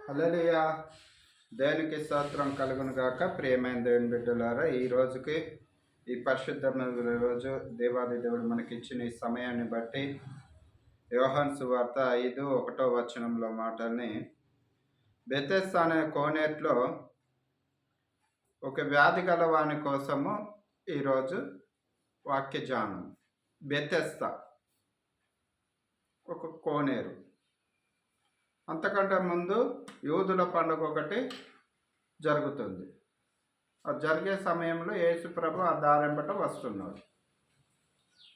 హల్లెలూయా. దేవునికి స్తోత్రం కలుగును గాక. ప్రియమైన దేవుని బిడ్డలారా, ఈ రోజుకి ఈ పరిశుద్ధమైన రోజు దేవాది దేవుడు మనకిచ్చిన ఈ సమయాన్ని బట్టి యోహాను సువార్త 5:1 మాటల్ని, బెతెస్దా అనే కోనేట్లో ఒక వ్యాధి గల వాని కోసము ఈరోజు వాక్యజానం. బెతెస్దా ఒక కోనేరు. అంతకంటే ముందు యూదుల పండుగ ఒకటి జరుగుతుంది. అది జరిగే సమయంలో యేసు ప్రభు ఆ దారెంబట వస్తున్నాడు.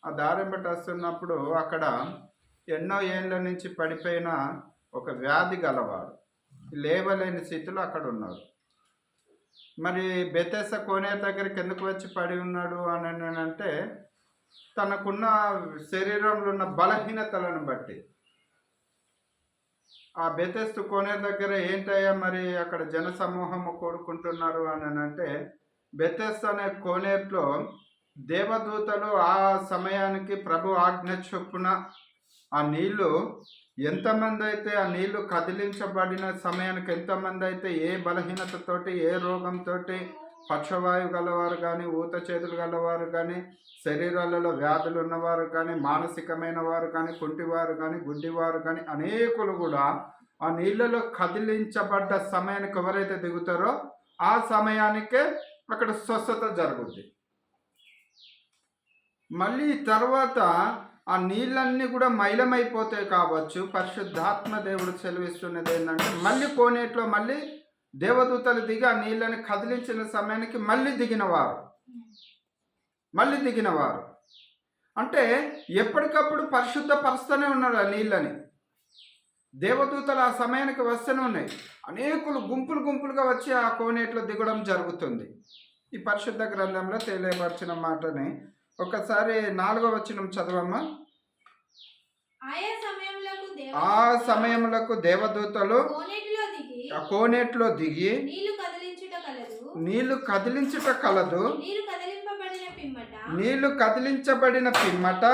ఆ దారెంబట వస్తున్నప్పుడు అక్కడ ఎన్నో ఏళ్ళ నుంచి పడిపోయిన ఒక వ్యాధి గలవాడు, లేవలేని స్థితిలో అక్కడ ఉన్నాడు. మరి బెతెస్దా కోనేరు దగ్గరికి ఎందుకు వచ్చి పడి ఉన్నాడు అని అంటే, తనకున్న శరీరంలో ఉన్న బలహీనతలను బట్టి. ఆ బెతెస్దా కోనేరు దగ్గర ఏంటయ్యా మరి అక్కడ జన సమూహము కూడుకుంటున్నారు అని అంటే, బెతెస్దా అనే కోనేరులో దేవదూతలు ఆ సమయానికి ప్రభు ఆజ్ఞ చొప్పున ఆ నీళ్లు ఎంతమంది అయితే ఆ నీళ్లు కదిలించబడిన సమయానికి ఎంతమంది అయితే ఏ బలహీనతతోటి ఏ రోగంతో పక్షవాయువు గలవారు కానీ, ఊత చేతులు గలవారు కానీ, శరీరాలలో వ్యాధులు ఉన్నవారు కానీ, మానసికమైన వారు కానీ, కుంటివారు కానీ, గుడ్డివారు కానీ అనేకులు కూడా ఆ నీళ్ళలో కదిలించబడ్డ సమయానికి ఎవరైతే దిగుతారో ఆ సమయానికే అక్కడ స్వస్థత జరుగుద్ది. మళ్ళీ తర్వాత ఆ నీళ్ళన్నీ కూడా మైలమైపోతాయి కావచ్చు. పరిశుద్ధాత్మ దేవుడు సెలవిస్తున్నది ఏంటంటే, మళ్ళీ కోనేట్లో మళ్ళీ దేవదూతలు దిగి ఆ నీళ్ళని కదిలించిన సమయానికి మళ్ళీ దిగినవారు అంటే ఎప్పటికప్పుడు పరిశుద్ధపరుస్తూనే ఉన్నారు ఆ నీళ్ళని. దేవదూతలు ఆ సమయానికి వస్తూనే ఉన్నాయి. అనేకులు గుంపులుగా వచ్చి ఆ కోనేట్లో దిగడం జరుగుతుంది. ఈ పరిశుద్ధ గ్రంథంలో తెలియపరిచిన మాటని ఒకసారి 4వ వచనం చదవమ్మా. ఆ సమయములకు దేవదూతలు కోనేట్లో దిగి నీళ్లు కదిలించుట కలదు. నీళ్లు కదిలించబడిన పిమ్మట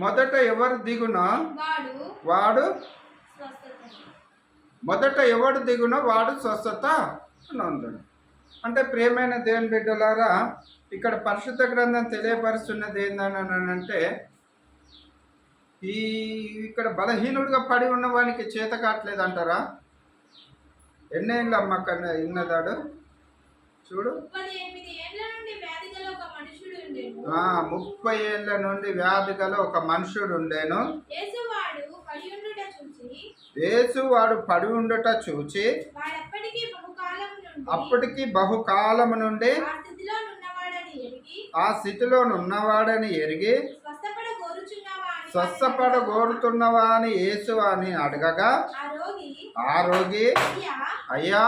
మొదట ఎవరు దిగునో వాడు స్వస్థత నొందును. అంటే ప్రియమైన దేవుని బిడ్డలారా, ఇక్కడ పరిశుద్ధ గ్రంథం తెలియపరుస్తున్నది ఏందని అంటే, ఇక్కడ బలహీనుడిగా పడి ఉన్న వానికి చేత కావట్లేదు అంటారా? ఎన్నేళ్ళు అమ్మ కన్నా ఇన్నదాడు చూడు. 30 ఏళ్ళ నుండి వ్యాధి గల ఒక మనుషుడు ఉండేను. యేసు వాడు పడి ఉండట చూచి అప్పటికి బహుకాలము నుండి ఆ స్థితిలో ఉన్నవాడని ఎరిగి స్వస్థపడగోరుతున్నవా అని యేసు అని అడగగా, ఆ రోగి, అయ్యా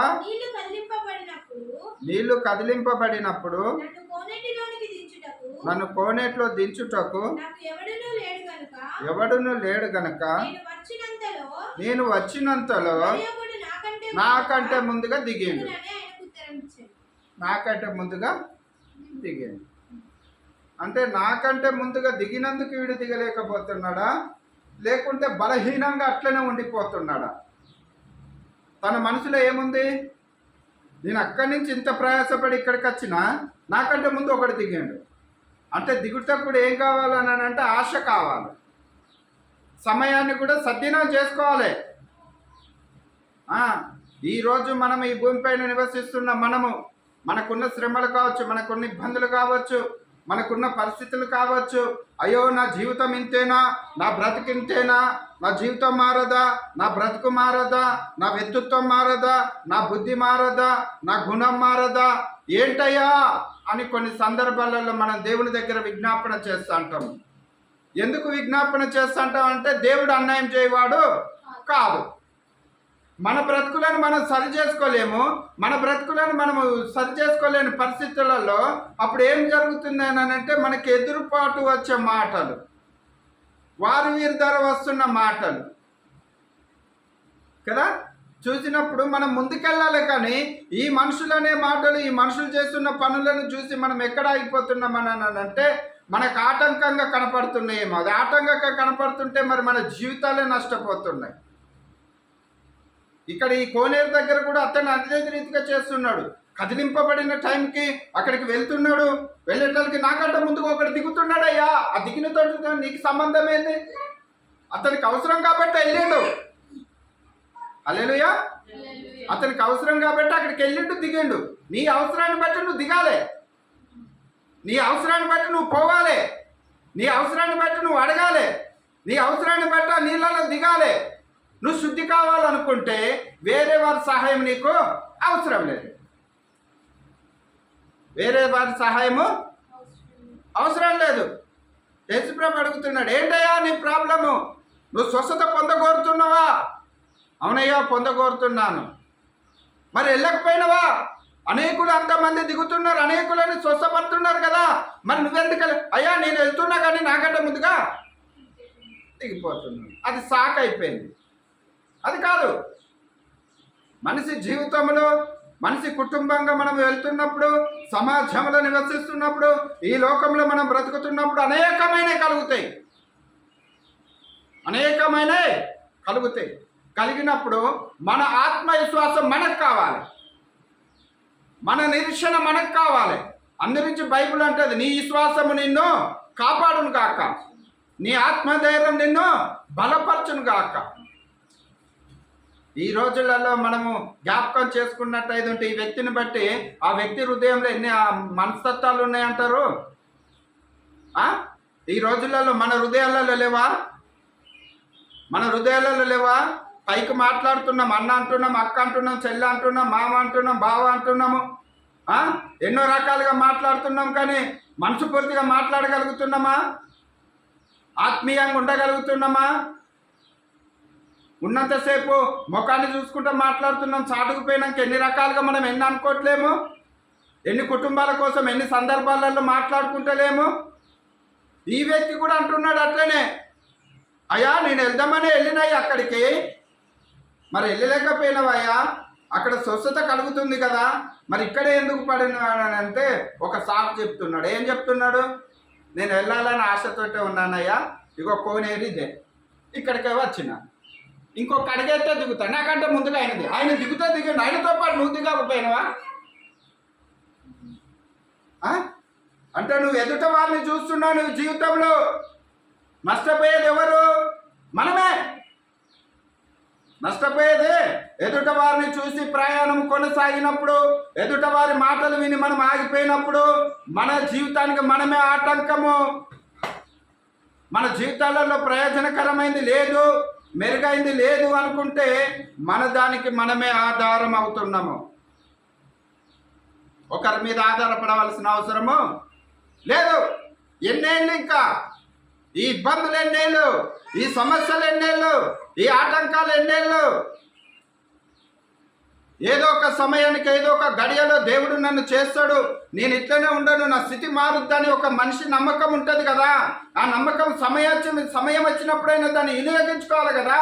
నీళ్లు కదిలింపబడినప్పుడు నన్ను కోనేట్లో దించుటకు ఎవడును లేడు గనక నేను వచ్చినంతలో నాకంటే ముందుగా దిగిండు. అంటే నాకంటే ముందుగా దిగినందుకు వీడు దిగలేకపోతున్నాడా, లేకుంటే బలహీనంగా అట్లనే ఉండిపోతున్నాడా? తన మనసులో ఏముంది? నేను అక్కడి నుంచి ఇంత ప్రయాసపడి ఇక్కడికి వచ్చినా నాకంటే ముందు ఒకటి దిగాడు. అంటే దిగుటప్పుడు ఏం కావాలని అంటే ఆశ కావాలి, సమయాన్ని కూడా సద్వినియోగం చేసుకోవాలి. ఈరోజు మనం ఈ భూమిపైన నివసిస్తున్న మనకున్న శ్రమలు కావచ్చు, మనకున్న ఇబ్బందులు కావచ్చు, మనకున్న పరిస్థితులు కావచ్చు. అయ్యో నా జీవితం ఇంతేనా, నా బ్రతుకు ఇంతేనా, నా జీవితం మారదా, నా బ్రతుకు మారదా, నా వ్యక్తిత్వం మారదా, నా బుద్ధి మారదా, నా గుణం మారదా, ఏంటయ్యా అని కొన్ని సందర్భాలలో మనం దేవుని దగ్గర విజ్ఞాపన చేస్తూ ఉంటాం. ఎందుకు విజ్ఞాపన చేస్తుంటాం అంటే, దేవుడు అన్యాయం చేయవాడు కాదు. మన బ్రతుకులను మనం సరి చేసుకోలేము. మన బ్రతుకులను మనము సరి చేసుకోలేని పరిస్థితులలో అప్పుడు ఏం జరుగుతుంది అని అంటే, మనకి ఎదురుపాటు వచ్చే మాటలు, వీరి ద్వారా వస్తున్న మాటలు కదా చూసినప్పుడు మనం ముందుకెళ్ళాలి. కానీ ఈ మనుషులనే మాటలు, ఈ మనుషులు చేస్తున్న పనులను చూసి మనం ఎక్కడ ఆగిపోతున్నామని అంటే, మనకు ఆటంకంగా కనపడుతున్నాయేమో. అది ఆటంకంగా కనపడుతుంటే మరి మన జీవితాలే నష్టపోతున్నాయి. ఇక్కడ ఈ కోనేరు దగ్గర కూడా అతను అదే రీతిగా చేస్తున్నాడు. కదిలింపబడిన టైంకి అక్కడికి వెళ్తున్నాడు. వెళ్ళేటానికి నాకంటే ముందుకు ఒకటి దిగుతున్నాడయ్యా. ఆ దిగినతో నీకు సంబంధం ఏంది? అతనికి అవసరం కాబట్టి వెళ్ళిండు. హల్లెలూయా. అతనికి అవసరం కాబట్టి అక్కడికి వెళ్ళిండు, దిగిండు. నీ అవసరాన్ని బట్టి నువ్వు దిగాలి. నీ అవసరాన్ని బట్టి నువ్వు పోవాలి. నీ అవసరాన్ని బట్టి నువ్వు అడగాలి. నీ అవసరాన్ని బట్టి ఆ నీళ్ళలో దిగాలి. నువ్వు శుద్ధి కావాలనుకుంటే వేరే వారి సహాయం నీకు అవసరం లేదు. వేరే వారి సహాయము అవసరం లేదు. యేసుప్రభు అడుగుతున్నాడు, ఏంటయ్యా నీ ప్రాబ్లము? నువ్వు స్వస్థత పొందగోరుతున్నావా? అవునయ్యా పొందగోరుతున్నాను. మరి వెళ్ళకపోయినావా? అనేకులు అంతమంది దిగుతున్నారు, అనేకులని స్వస్థపడుతున్నారు కదా, మరి నువ్వెందుకు? అయ్యా నేను వెళ్తున్నా కానీ నాకంటే ముందుగా దిగిపోతున్నాను. అది షాక్ అయిపోయింది. అది కాదు. మనిషి జీవితంలో, మనిషి కుటుంబంగా మనం వెళ్తున్నప్పుడు, సమాజంలో నివసిస్తున్నప్పుడు, ఈ లోకంలో మనం బ్రతుకుతున్నప్పుడు అనేకమైనవి కలుగుతాయి. కలిగినప్పుడు మన ఆత్మవిశ్వాసం మనకు కావాలి, మన నిరీక్షణ మనకు కావాలి. అందరించి బైబిల్ అంటది, నీ విశ్వాసము నిన్ను కాపాడును గాక, నీ ఆత్మధైర్యం నిన్ను బలపరచును గాక. ఈ రోజులలో మనము జ్ఞాపకం చేసుకున్నట్టయితే ఈ వ్యక్తిని బట్టి ఆ వ్యక్తి హృదయంలో ఎన్ని మనస్తత్వాలు ఉన్నాయంటారు. ఈ రోజులలో మన హృదయాలలో లేవా? పైకి మాట్లాడుతున్నాం, అన్న అంటున్నాం, అక్క అంటున్నాం, చెల్లి అంటున్నాం, మామ అంటున్నాం, బావ అంటున్నాము, ఎన్నో రకాలుగా మాట్లాడుతున్నాం. కానీ మనసుపూర్తిగా మాట్లాడగలుగుతున్నామా? ఆత్మీయంగా ఉండగలుగుతున్నామా? ఉన్నంతసేపు ముఖాన్ని చూసుకుంటూ మాట్లాడుతున్నాం. చాటుకుపోయినాక ఎన్ని రకాలుగా మనం ఎన్ని అనుకోవట్లేము, ఎన్ని కుటుంబాల కోసం ఎన్ని సందర్భాలలో మాట్లాడుకుంటలేము. ఈ వ్యక్తి కూడా అంటున్నాడు అట్లనే, అయ్యా నేను వెళ్దామని వెళ్ళినాయి అక్కడికి, మరి వెళ్ళలేకపోయినావయ్యా, అక్కడ స్వస్థత కలుగుతుంది కదా, మరి ఇక్కడే ఎందుకు పడినానంటే ఒక సాకు చెప్తున్నాడు. ఏం చెప్తున్నాడు? నేను వెళ్ళాలని ఆశతోటే ఉన్నానయ్యా, ఇగో కోనేరు ఇదే, ఇక్కడికే వచ్చిన, ఇంకొక అడిగైతే దిగుతా, నాకంటే ముందుగా ఆయన దిగుతా దిగండి, ఆయనతో పాటు నువ్వు దిగకపోయినావా? అంటే నువ్వు ఎదుట వారిని చూస్తున్నావు. నువ్వు జీవితంలో నష్టపోయేది ఎవరు? మనమే. నష్టపోయేది ఎదుట వారిని చూసి ప్రయాణం కొనసాగినప్పుడు, ఎదుట వారి మాటలు విని మనం ఆగిపోయినప్పుడు, మన జీవితానికి మనమే ఆటంకము. మన జీవితాలలో ప్రయోజనకరమైంది లేదు, మెరుగైంది లేదు అనుకుంటే మన దానికి మనమే ఆధారం అవుతున్నాము. ఒకరి మీద ఆధారపడవలసిన అవసరము లేదు. ఎన్నేళ్ళు ఇంకా ఈ ఇబ్బందులు ఎన్నేళ్ళు, ఈ సమస్యలు ఎన్నేళ్ళు, ఈ ఆటంకాలు ఎన్నేళ్ళు? ఏదో ఒక సమయానికి, ఏదో ఒక గడియలో దేవుడు నన్ను చేస్తాడు, నేను ఇట్లనే ఉండను, నా స్థితి మారుద్దని ఒక మనిషి నమ్మకం ఉంటుంది కదా. ఆ నమ్మకం సమయం వచ్చినప్పుడైనా దాన్ని వినియోగించుకోవాలి కదా.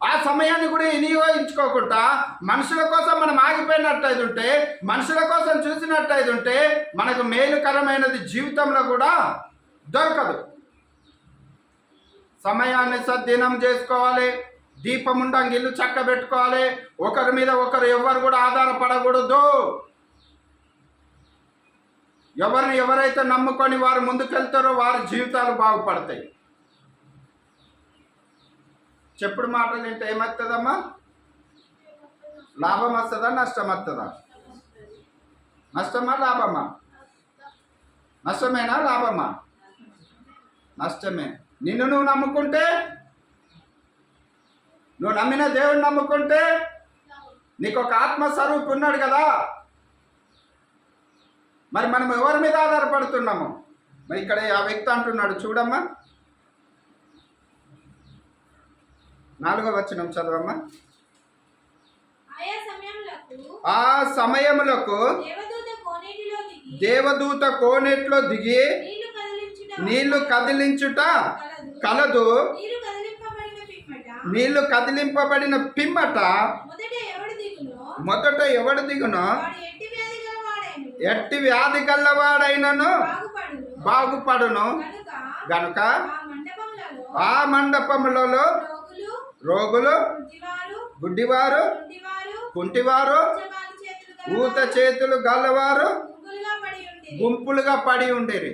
ఆ సమయాన్ని కూడా వినియోగించుకోకుండా మనుషుల కోసం మనం ఆగిపోయినట్టయితే, మనుషుల కోసం చూసినట్టయితే మనకు మేలుకరమైనది జీవితంలో కూడా దొరకదు. సమయాన్ని సద్దినం చేసుకోవాలి. దీపం ఉండంగా ఇల్లు చక్కబెట్టుకోవాలి. ఒకరి మీద ఒకరు ఎవరు కూడా ఆధారపడకూడదు. ఎవరైతే నమ్ముకొని వారు ముందుకెళ్తారో వారి జీవితాలు బాగుపడతాయి. చెప్పుడు మాటలు ఏంటి ఏమవుతుందమ్మా? లాభం వస్తుందా, నష్టం వస్తుందా? నష్టమా లాభమా? నష్టమేనా లాభమా? నష్టమే. నిన్ను నువ్వు నమ్ముకుంటే, నువ్వు నమ్మిన దేవుడిని నమ్ముకుంటే నీకు ఒక ఆత్మస్వరూపి ఉన్నాడు కదా. మరి మనం ఎవరి మీద ఆధారపడుతున్నాము? మరి ఇక్కడ ఆ వ్యక్తి అంటున్నాడు చూడమ్మా, 4వ వచనం చదవమ్మా. ఆ సమయములకు దేవదూత కోనేట్లో దిగి నీళ్లు కదిలించుట కలదు. నీళ్లు కదిలింపబడిన పిమ్మట మొదట ఎవడు దిగునో ఎట్టి వ్యాధి గల్లవాడైనను బాగుపడును గనుక ఆ మండపములలో రోగులు, గుడ్డివారు, కుంటివారు, కుంటివారు, ఉచ్చకాలు చేతులు గలవారు, ఊత చేతులు గలవారు గుంపులుగా పడి ఉండిరి. గుంపులుగా పడి ఉండేది.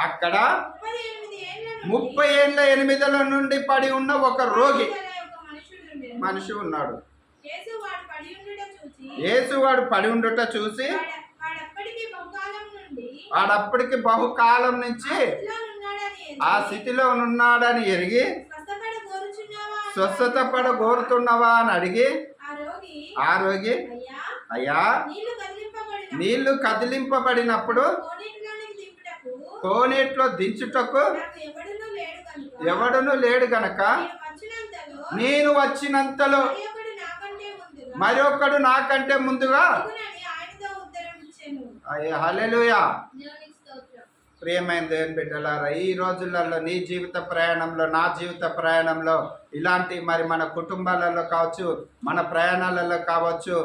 అక్కడ అక్కడ 38 ఏళ్ల 30 ఏళ్ళ 8 నుండి పడి ఉన్న ఒక రోగి గల ఒక మనుషుడు ఉండెను. మనిషి ఉన్నాడు. యేసు వాడు పడి ఉండుట చూచి యేసువాడు పడి ఉండుట చూసి వాడప్పటికి బహుకాలం నుండి వాడప్పటికి బహుకాలం నుంచి స్థితిలో నున్నాడని ఆ స్థితిలో ఉన్నాడని ఎరిగి స్వస్థపడ కోరుచున్నావా అని స్వస్థత పడ కోరుతున్నవా అని అడిగి ఆ ఆ రోగి, రోగి, అయ్యా, అయ్యా, నీళ్లు నీళ్లు కదిలింపబడిన కదిలింపబడినప్పుడు కోనేటిలోనికి దింపుటకు కోనేట్లో దించుటకు నాకు ఎవడునూ ఎవడును లేడు గనక నేను వచ్చినంతలో నేను వచ్చినంతలో మరొకడు నాకంటే ముందుగా మరొకడు నాకంటే ముందుగా దిగునని ఆయనతో ఉత్తరం ఇచ్చెను. హల్లెలూయా. దేవునికి స్తోత్రం. ప్రియమైన దేవుని బిడ్డలారా, ఈ రోజులలో నీ జీవిత ప్రయాణంలో, నా జీవిత ప్రయాణంలో ఇలాంటి మరి మన కుటుంబాలలో కావచ్చు, మన ప్రయాణాలలో కావచ్చు,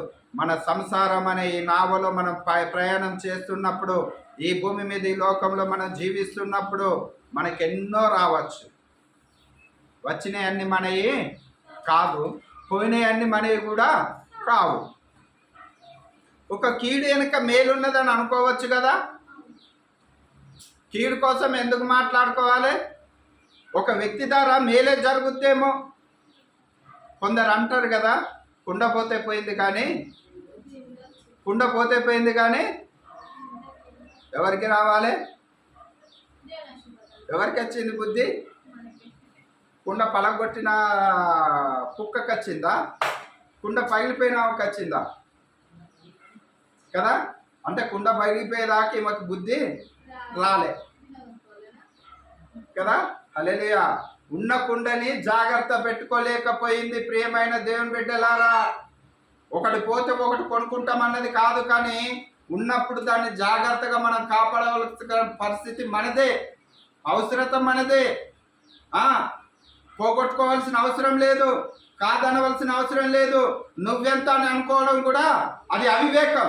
మన సంసారం అనే ఈ నావలో మనం ప్రయాణం చేస్తున్నప్పుడు, ఈ భూమి మీద ఈ లోకంలో మనం జీవిస్తున్నప్పుడు మనకెన్నో రావచ్చు. వచ్చినాయన్ని మనవి కాదు, పోయినాయన్ని మనవి కూడా కావు. ఒక కీడు వెనుక మేలున్నదని అనుకోవచ్చు కదా. కీడు కోసం ఎందుకు మాట్లాడుకోవాలి? ఒక వ్యక్తి ద్వారా మేలే జరుగుద్దేమో. కొందరు అంటారు కదా, కుండ పోతే పోయింది కానీ ఎవరికి రావాలి? ఎవరికి వచ్చింది బుద్ధి? కుండ పలగొట్టిన కుక్కకి వచ్చిందా? కుండ పగిలిపోయిన ఆమెకు వచ్చిందా? కదా. అంటే కుండ పగిలిపోయేదాకా ఈమెకు బుద్ధి రాలే కదా. హల్లెలూయా. ఉన్న కుండని జాగ్రత్త పెట్టుకోలేకపోయింది. ప్రియమైన దేవుని బిడ్డలారా, ఒకటి పోతే ఒకటి కొనుక్కుంటామన్నది కాదు, కానీ ఉన్నప్పుడు దాన్ని జాగ్రత్తగా మనం కాపాడవలసిన పరిస్థితి మనదే, అవసరత మనదే. పోగొట్టుకోవాల్సిన అవసరం లేదు, కాదనవలసిన అవసరం లేదు. నువ్వెంత అని అనుకోవడం కూడా అది అవివేకం.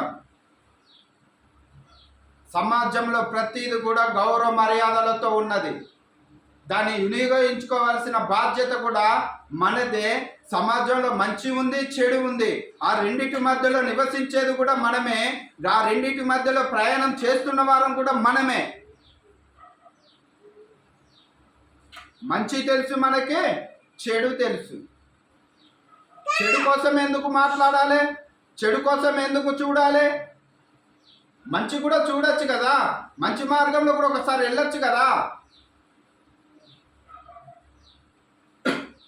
సమాజంలో ప్రతిది కూడా గౌరవ మర్యాదలతో ఉన్నది. దాన్ని వినియోగించుకోవాల్సిన బాధ్యత కూడా మనదే. సమాజంలో మంచి ఉంది, చెడు ఉంది. ఆ రెండింటి మధ్యలో నివసించేది కూడా మనమే. ఆ రెండింటి మధ్యలో ప్రయాణం చేస్తున్న వారం కూడా మనమే. మంచి తెలుసు మనకి, చెడు తెలుసు. చెడు కోసం ఎందుకు మాట్లాడాలి? చెడు కోసం ఎందుకు చూడాలి? మంచి కూడా చూడొచ్చు కదా. మంచి మార్గంలో కూడా ఒకసారి వెళ్ళొచ్చు కదా.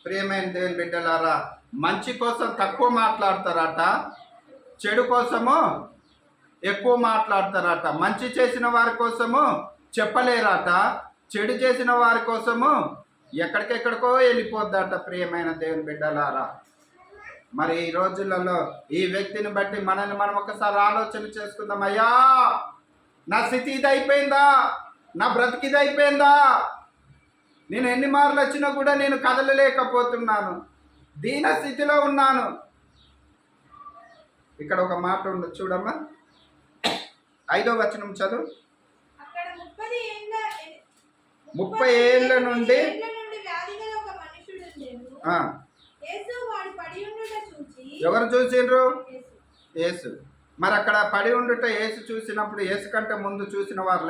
ప్రియమైన దేవుని బిడ్డలారా, మంచి కోసం తక్కువ మాట్లాడతారట, చెడు కోసము ఎక్కువ మాట్లాడతారట. మంచి చేసిన వారి కోసము చెప్పలేరట, చెడు చేసిన వారి కోసము ఎక్కడికెక్కడికో వెళ్ళిపోద్దట. ప్రియమైన దేవుని బిడ్డలారా, మరి ఈ రోజులలో ఈ వ్యక్తిని బట్టి మనల్ని మనం ఒకసారి ఆలోచన చేసుకుందాం. అయ్యా, నా స్థితి ఇది అయిపోయిందా? నా బ్రతికి ఇది అయిపోయిందా? నేను ఎన్ని మార్లు వచ్చినా కూడా నేను కదలలేకపోతున్నాను, దీన స్థితిలో ఉన్నాను. ఇక్కడ ఒక మాట ఉండదు చూడమ్మా, 5వ వచనం చదువు. 30 ఏళ్ళ నుండి ఎవరు చూసిండ్రు? యేసు. మరి అక్కడ పడి ఉండుట యేసు చూసినప్పుడు యేసు కంటే ముందు చూసిన వారు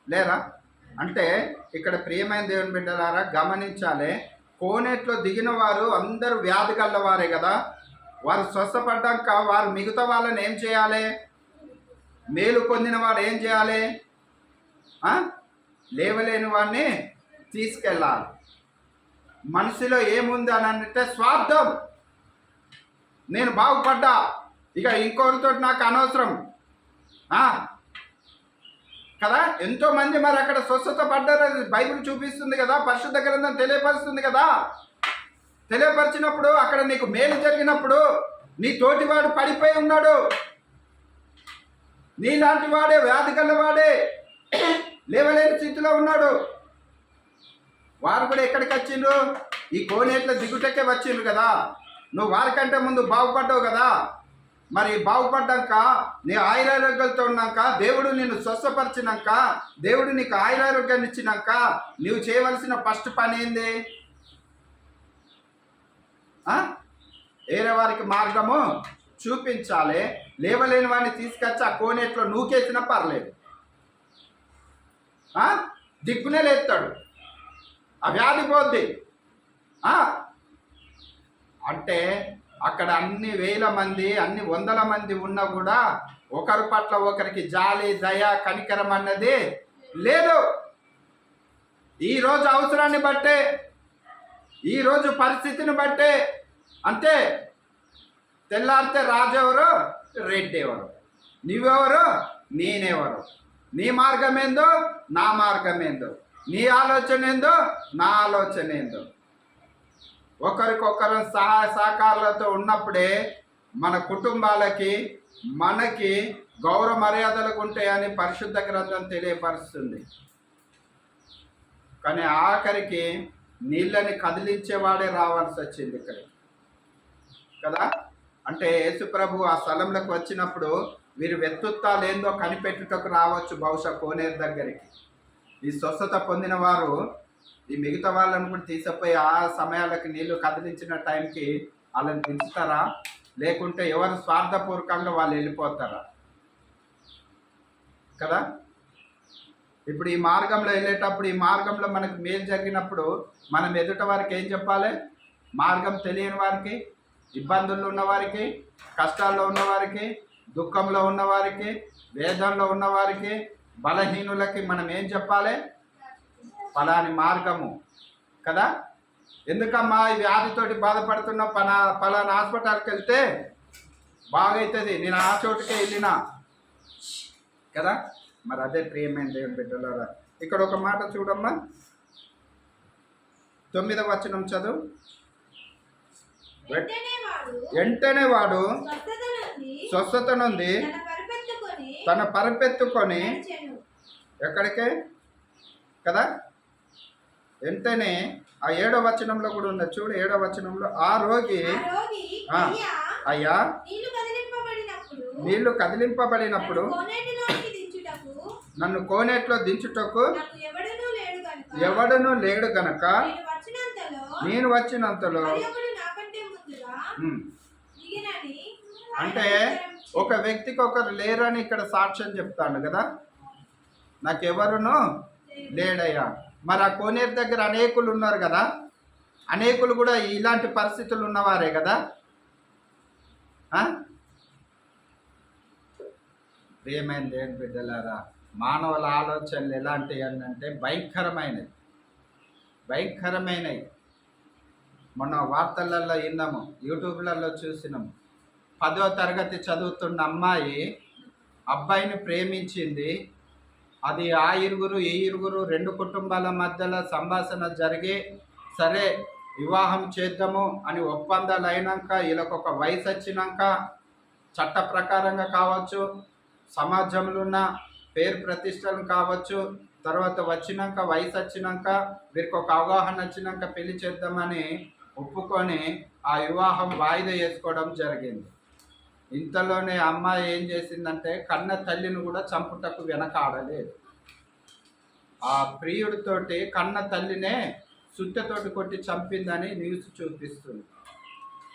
లేరా? అంటే ఇక్కడ ప్రియమైన దేవుని బిడ్డలారా గమనించాలి. కోనేట్లో దిగిన వారు అందరూ వ్యాధి గల్లవారే కదా. వారు స్వస్థపడ్డాక వారు మిగతా వాళ్ళని ఏం చేయాలి? మేలు పొందిన వారు ఏం చేయాలి? లేవలేని వాడిని తీసుకెళ్ళాలి. మనసులో ఏముంది అని అంటే స్వార్థం. నేను బాగుపడ్డా, ఇక ఇంకొకరితో నాకు అనవసరం కదా. ఎంతో మంది మరి అక్కడ స్వస్థత పడ్డారు. బైబిల్ చూపిస్తుంది కదా, పరిశుద్ధ గ్రంథం తెలియపరుస్తుంది కదా. తెలియపరిచినప్పుడు అక్కడ నీకు మేలు జరిగినప్పుడు నీ తోటివాడు పడిపోయి ఉన్నాడు, నీలాంటి వాడే వ్యాధి గలవాడే లేవలేని స్థితిలో ఉన్నాడు. వారు కూడా ఎక్కడికి వచ్చిండ్రు? ఈ కోనేట్ల దిగుటకే వచ్చిండ్రు కదా. నువ్వు వారికంటే ముందు బాగుపడ్డావు కదా. మరి బాగుపడ్డాక నీ ఆయురారోగ్యాలతో ఉన్నాక, దేవుడు నిన్ను స్వస్థపరిచినాక, దేవుడు నీకు ఆయురారోగ్యాన్ని ఇచ్చినాక నువ్వు చేయవలసిన ఫస్ట్ పని ఏంది? వేరే వారికి మార్గము చూపించాలి. లేవలేని వాడిని తీసుకొచ్చి ఆ కోనేట్లో నూకేసినా పర్లేదు, దిక్కునే లేస్తాడు, ఆ వ్యాధి పోద్ది. అంటే అక్కడ అన్ని వేల మంది, అన్ని వందల మంది ఉన్నా కూడా ఒకరి పట్ల ఒకరికి జాలి, దయ, కనికరం అన్నది లేదు. ఈరోజు అవసరాన్ని బట్టే, ఈరోజు పరిస్థితిని బట్టే అంతే. తెల్లారితే రాజెవరు, రెడ్డి ఎవరు, నువ్వెవరు, నేనెవరు, నీ మార్గం ఏందో నా మార్గం ఏందో, నీ ఆలోచన ఏందో నా ఆలోచన ఏందో, ఒకరికొకరు సహాయ సహకారాలతో ఉన్నప్పుడే మన కుటుంబాలకి మనకి గౌరవ మర్యాదలకు ఉంటాయని పరిశుద్ధ గ్రంథం తెలియపరుస్తుంది. కానీ ఆఖరికి నీళ్ళని కదిలించేవాడే రావాల్సి వచ్చింది ఇక్కడ కదా. అంటే యేసుప్రభు ఆ స్థలంలోకి వచ్చినప్పుడు వీరు వెతుత్తాలేందో కనిపెట్టుటకు రావచ్చు బహుశా కోనేరు దగ్గరికి. ఈ స్వస్థత పొందిన వారు ఈ మిగతా వాళ్ళని కూడా తీసుకుపోయి ఆ సమయాలకి నీళ్లు కదిలించిన టైంకి వాళ్ళని దించుతారా, లేకుంటే ఎవరు స్వార్థపూర్వకంగా వాళ్ళు వెళ్ళిపోతారా కదా. ఇప్పుడు ఈ మార్గంలో వెళ్ళేటప్పుడు, ఈ మార్గంలో మనకు మేలు జరిగినప్పుడు మనం ఎదుట వారికి ఏం చెప్పాలి? మార్గం తెలియని వారికి, ఇబ్బందుల్లో ఉన్నవారికి, కష్టాల్లో ఉన్నవారికి, దుఃఖంలో ఉన్నవారికి, వేదంలో ఉన్నవారికి, బలహీనులకి మనం ఏం చెప్పాలి? ఫలాని మార్గము కదా. ఎందుకమ్మా ఈ వ్యాధితోటి బాధపడుతున్న ఫలానా హాస్పిటల్కి వెళ్తే బాగవుతుంది, నేను ఆ చోటుకే వెళ్ళినా కదా. మరి అదే ప్రియమైన దేవుని బిడ్డలారా, ఇక్కడ ఒక మాట చూడమ్మా, 9వ వచనం చదువు. వెంటనే వాడు స్వస్థత నుండి తన పరపెత్తుకొని ఎక్కడికే కదా. వెంటనే ఆ 7వ వచనంలో కూడా ఉన్నది చూడు. 7వ వచనంలో ఆ రోగి అయ్యా నీళ్లు కదిలింపబడినప్పుడు నన్ను కోనేట్లో దించుటకు ఎవడును లేడు గనక నేను వచ్చినంతలో. అంటే ఒక వ్యక్తికి ఒకరు లేరని ఇక్కడ సాక్ష్యం చెప్తాను కదా, నాకెవరును లేడయ్యా. మరి ఆ కోనేరు దగ్గర అనేకులు ఉన్నారు కదా, అనేకులు కూడా ఇలాంటి పరిస్థితులు ఉన్నవారే కదా. ప్రియమైన దేవుని బిడ్డలారా, మానవుల ఆలోచనలు ఎలాంటివి అంటే భయంకరమైనవి. మొన్న వార్తలలో విన్నాము, యూట్యూబ్లలో చూసినాము. 10వ తరగతి చదువుతున్న అమ్మాయి అబ్బాయిని ప్రేమించింది. అది ఆ ఇరుగురు ఈ ఇరుగురు 2 కుటుంబాల మధ్యలో సంభాషణ జరిగి సరే వివాహం చేద్దాము అని ఒప్పందాలు అయినాక, వీళ్ళకు ఒక వయసు వచ్చినాక, చట్ట ప్రకారంగా కావచ్చు, సమాజంలో ఉన్న పేరు ప్రతిష్టలు కావచ్చు, తర్వాత వచ్చినాక వయసు వచ్చినాక వీరికి ఒక అవగాహన వచ్చినాక పెళ్లి చేద్దామని ఒప్పుకొని ఆ వివాహం వాయిదా వేసుకోవడం జరిగింది. ఇంతలోనే అమ్మాయి ఏం చేసిందంటే కన్న తల్లిని కూడా చంపుటకు వెనకాడలేదు. ఆ ప్రియుడితోటి కన్న తల్లినే సుత్తతోటి కొట్టి చంపిందని న్యూస్ చూపిస్తుంది.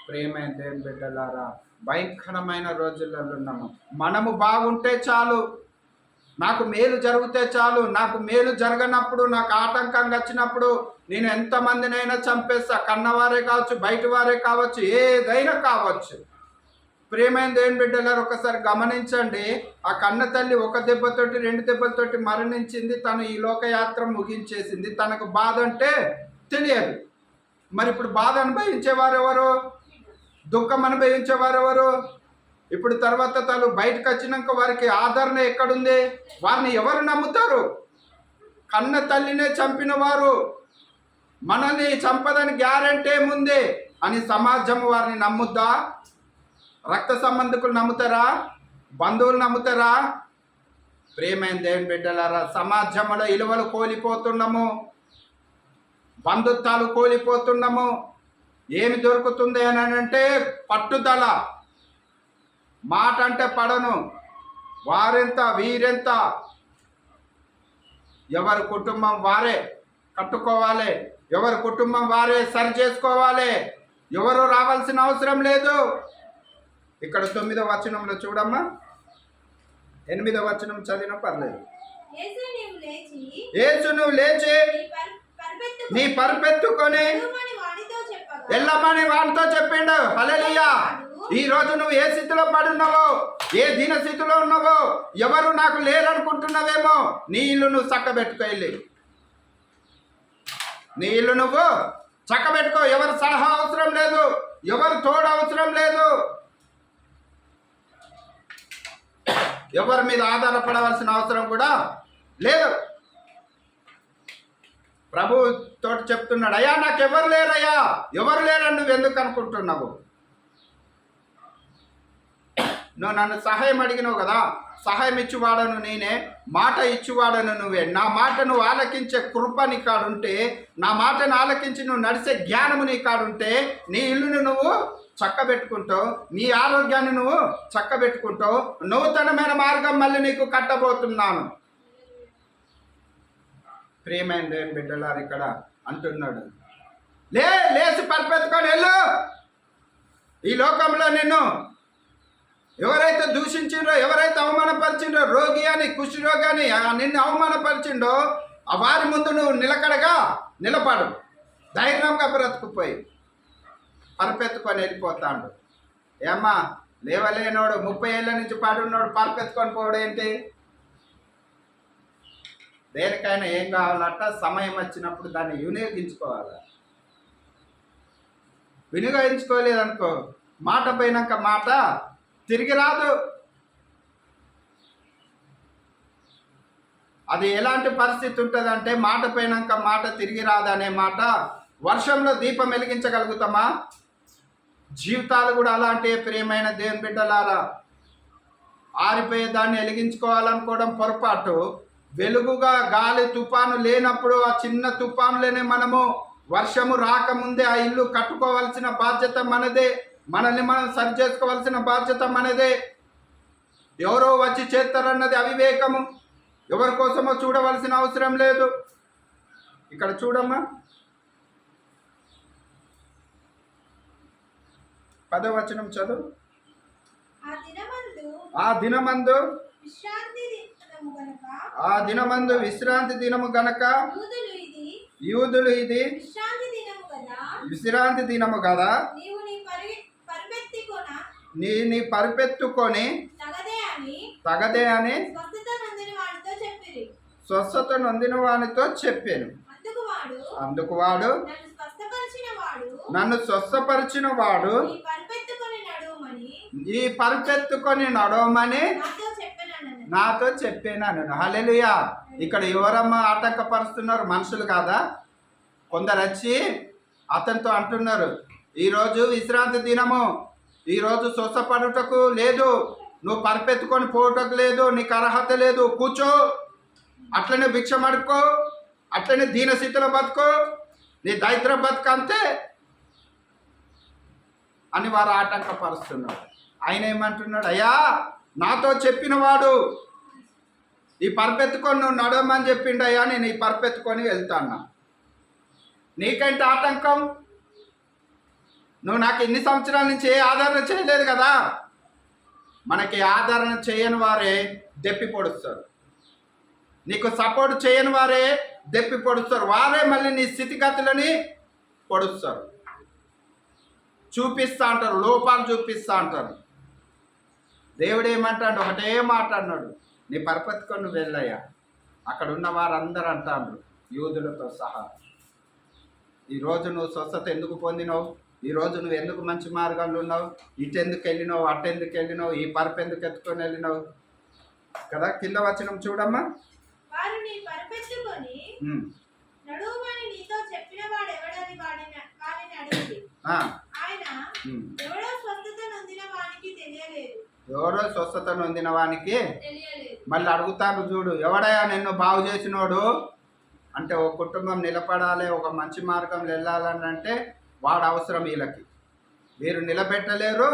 ప్రియమైన దేవుని బిడ్డలారా, భయంకరమైన రోజులలో ఉన్నాము. మనము బాగుంటే చాలు, నాకు మేలు జరిగితే చాలు, నాకు మేలు జరగనప్పుడు, నాకు ఆటంకంగా వచ్చినప్పుడు నేను ఎంతమందినైనా చంపేస్తా. కన్నవారే కావచ్చు, బయట వారే కావచ్చు, ఏదైనా కావచ్చు. ప్రియమైన దేవుని బిడ్డలారు, ఒకసారి గమనించండి. ఆ కన్న తల్లి 1 దెబ్బతోటి 2 దెబ్బలతోటి మరణించింది. తను ఈ లోకయాత్ర ముగించేసింది. తనకు బాధ అంటే తెలియదు. మరి ఇప్పుడు బాధ అనుభవించేవారు ఎవరు? దుఃఖం అనుభవించేవారు ఎవరు? ఇప్పుడు తర్వాత తను బయటకు వచ్చినాక వారికి ఆదరణ ఎక్కడుంది? వారిని ఎవరు నమ్ముతారు? కన్న తల్లినే చంపిన వారు మనల్ని చంపదని గ్యారెంటీ ఏముంది అని సమాజం వారిని నమ్ముద్దా? రక్త సంబంధికులు నమ్ముతారా? బంధువులు నమ్ముతారా? ప్రియమైన దేవుని బిడ్డలారా, సమాజంలో విలువలు కోల్పోతున్నాము, బంధుత్వాలు కోల్పోతున్నాము. ఏమి దొరుకుతుంది అని అంటే పట్టుదల, మాట అంటే పడను, వారెంత వీరెంత, ఎవరి కుటుంబం వారే కట్టుకోవాలి, ఎవరి కుటుంబం వారే సరి చేసుకోవాలి, ఎవరు రావాల్సిన అవసరం లేదు. ఇక్కడ 9వ వచనంలో చూడమ్మా, 8వ వచనం చదివినా పర్లేదు. యేసు నువ్వు లేచి నీ పరుపెత్తుకొని వెళ్ళమని వాడితో చెప్పిండు. హల్లెలూయా. ఈ రోజు నువ్వు ఏ స్థితిలో పడున్నావో, ఏ దీన స్థితిలో ఉన్నావో, ఎవరు నాకు లేరనుకుంటున్నావేమో, నీ ఇల్లు నువ్వు చక్కబెట్టుకో. వెళ్ళి నీ ఇల్లు నువ్వు చక్కబెట్టుకో. ఎవరు సలహా అవసరం లేదు, ఎవరు తోడు అవసరం లేదు, ఎవరి మీద ఆధారపడవలసిన అవసరం కూడా లేదు. ప్రభు తోటి చెప్తున్నాడు, అయ్యా నాకెవరు లేరయ్యా, ఎవరు లేరని నువ్వు ఎందుకు అనుకుంటున్నావు? నువ్వు నన్ను సహాయం అడిగినావు కదా, సహాయం ఇచ్చివాడను నేనే, మాట ఇచ్చివాడను నువ్వే. నా మాట నువ్వు ఆలకించే కృప నీ కాడుంటే, నా మాటను ఆలకించి నువ్వు నడిచే జ్ఞానము నీ కాడుంటే, నీ ఇల్లును నువ్వు చక్కబెట్టుకుంటావు, నీ ఆరోగ్యాన్ని నువ్వు చక్కబెట్టుకుంటావు. నూతనమైన మార్గం మళ్ళీ నీకు కట్టబోతున్నాను. ప్రియమైన దేవుని బిడ్డలారు ఇక్కడ అంటున్నాడు, లేచి పరిపెత్తుకొని వెళ్ళు. ఈ లోకంలో నిన్ను ఎవరైతే దూషించిండ్రో, ఎవరైతే అవమానపరిచిండ్రో, రోగి అని కుష్ఠరోగి అని నిన్ను అవమానపరిచిండో, వారి ముందు నువ్వు నిలకడగా నిలబడు. ధైర్యంగా బ్రతుకుపోయి పరిపెత్తుకొని వెళ్ళిపోతాడు. ఏమ్మా లేవలేనోడు 30 ఏళ్ళ నుంచి పాడున్నాడు పరిపెత్తుకొని పోవడం ఏంటి? దేనికైనా ఏం కావాలంట, సమయం వచ్చినప్పుడు దాన్ని వినియోగించుకోవాలి. వినియోగించుకోలేదనుకో, మాట పోయినాక మాట తిరిగి రాదు. అది ఎలాంటి పరిస్థితి ఉంటుందంటే, మాట పోయినాక మాట తిరిగి రాదు అనే మాట. వర్షంలో దీపం వెలిగించగలుగుతామా? జీవితాలు కూడా అలాంటి. ప్రియమైన దేవుని బిడ్డలారా, ఆరిపోయే దాన్ని వెలిగించుకోవాలనుకోవడం పొరపాటు. వెలుగుగా గాలి తుఫాను లేనప్పుడు, ఆ చిన్న తుఫానులోనే మనము వర్షము రాకముందే ఆ ఇల్లు కట్టుకోవాల్సిన బాధ్యత మనదే. మనల్ని మనం సరి చేసుకోవాల్సిన బాధ్యత మనదే. ఎవరో వచ్చి చేస్తారన్నది అవివేకము. ఎవరి కోసమో చూడవలసిన అవసరం లేదు. ఇక్కడ చూడమ్మా, 10వ వచనం చదువు. ఆ దినమందు విశ్రాంతి దినము గనక యూదులు ఇది విశ్రాంతి దినము కదా, నీ పరిపెత్తుకొని తగదే అని స్వస్థత నొందిన వానితో చెప్పాను. అందుకు వాడు, నన్ను స్వస్థపరిచిన వాడు ఈ పరిపెత్తుకొని నడవమని నాతో చెప్పాను. హల్లెలూయా. ఇక్కడ ఎవరమ్మా ఆటంకపరుస్తున్నారు? మనుషులు కాదా? కొందరు వచ్చి అతనితో అంటున్నారు, ఈరోజు విశ్రాంతి దినము, ఈరోజు స్వస్థపడుటకు లేదు, నువ్వు పరిపెత్తుకొని పోవటకు లేదు, నీకు అర్హత లేదు, కూర్చో, అట్లనే భిక్షం అడుక్కో, అట్లనే దీనస్థితిలో బతుకో, నీ దరిద్ర బతుకు అంతే అని వారు ఆటంకపరుస్తున్నారు. ఆయన ఏమంటున్నాడు, అయ్యా నాతో చెప్పిన వాడు ఈ పరిపెత్తుకొని నువ్వు నడవమని చెప్పిండు అయ్యా, నేను ఈ పరిపెత్తుకొని వెళ్తాను. నీకంటే ఆటంకం? నువ్వు నాకు ఇన్ని సంవత్సరాల నుంచి ఏ ఆదరణ చేయలేదు కదా. మనకి ఆదరణ చేయని వారే దెప్పి పొడుస్తారు, నీకు సపోర్ట్ చేయని వారే దెప్పి పొడుస్తారు. వారే మళ్ళీ నీ స్థితిగతులని పొడుస్తారు, చూపిస్తా అంటారు, లోపాలు చూపిస్తా అంటారు. దేవుడు ఏమంటాడు? ఒకటే మాట అన్నాడు, నీ పరిపెత్తుకొని నువ్వు వెళ్ళయ్యా. అక్కడ ఉన్న వారందరూ అంటారు, యూదులతో సహా, ఈరోజు నువ్వు స్వస్థత ఎందుకు పొందినావు? ఈరోజు నువ్వు ఎందుకు మంచి మార్గంలో ఉన్నావు? ఇటెందుకు వెళ్ళినావు, అటెందుకు వెళ్ళినావు, ఈ పరుపు ఎందుకు ఎత్తుకొని వెళ్ళినావు కదా. కింద వచనం చూడమ్మా. ఎవరో స్వస్థత నొందిన వానికి మళ్ళీ అడుగుతాను చూడు, ఎవడయా నిన్ను బాగు చేసినోడు అంటే? ఒక కుటుంబం నిలబడాలి, ఒక మంచి మార్గంలో వెళ్ళాలని అంటే వాడు అవసరం. వీళ్ళకి వీరు నిలబెట్టలేరు,